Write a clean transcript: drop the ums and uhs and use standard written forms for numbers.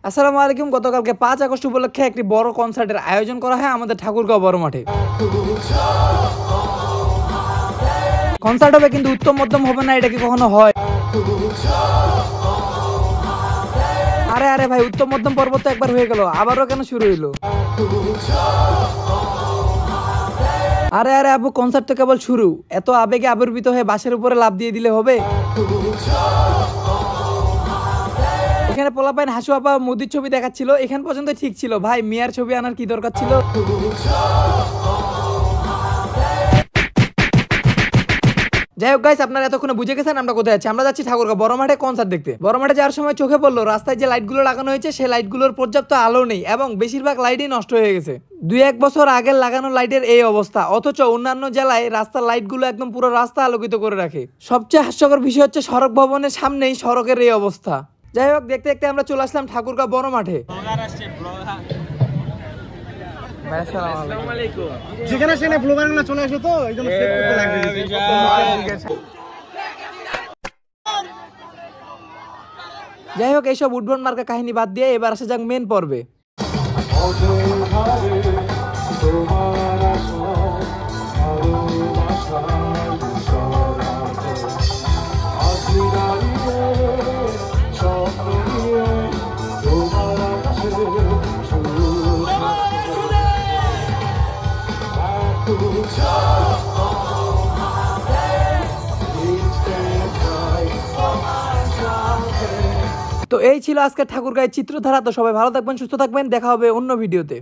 আসসালামু আলাইকুম। গতকালকে 5 আগস্ট উপলক্ষে একটি বড় কনসার্টের আয়োজন করা হয় আমাদের ঠাকুরগাঁও বড় মাঠে। কনসার্ট হবে কিন্তু উত্তম মধ্যম হবে না, এটা কি কখনো হয়? আরে আরে ভাই, উত্তম মধ্যম পর্ব তো একবার হয়ে গেল, আবারও কেন শুরু হইলো? আরে আরে আবু, কনসার্ট তো কেবল শুরু, এত আবেগে আবির্ভূত হয়ে বাসের উপরে লাফ দিয়ে দিলে হবে? এখানে পোলাপাইন হাসু আপা মোদির ছবি দেখাচ্ছিল, এখান পর্যন্ত ঠিক ছিল ভাই, মিয়ার ছবি আনার কি দরকার ছিল? যাই হোক গাইস, আপনারা এতক্ষণে বুঝে গেছেন আমরা কোথায় আছি। আমরা যাচ্ছি ঠাকুরগাঁও বড় মাঠে কনসার্ট দেখতে। বড় মাঠে যাওয়ার সময় চোখে পড়লো রাস্তায় যে লাইটগুলো লাগানো হয়েছে সেই লাইটগুলোর পর্যাপ্ত আলো নেই এবং বেশিরভাগ লাইটই নষ্ট হয়ে গেছে। 2-1 বছর আগের লাগানো লাইটের এই অবস্থা, অথচ অন্যান্য জেলায় রাস্তার লাইটগুলো একদম পুরো রাস্তা আলোকিত করে রাখে। সবচেয়ে হাস্যকর বিষয় হচ্ছে সড়ক ভবনের সামনেই সড়কের এই অবস্থা। যাই হোক, দেখতে দেখতে আমরা চলে আসলাম ঠাকুরগাঁও বড় মাঠে। যেখানে সেখানে ব্লগারগুলো চলে আসে তো একদম সেভ করতে লাগবে। যাই হোক, এইসব উদ্ভট মার্কা কাহিনী বাদ দিয়ে এবার আসা যাক মেন পর্বে। তো এই ছিল আজকে ঠাকুরগাঁয়ের চিত্রধারা। তো সবাই ভালো থাকবেন, সুস্থ থাকবেন, দেখা হবে অন্য ভিডিওতে।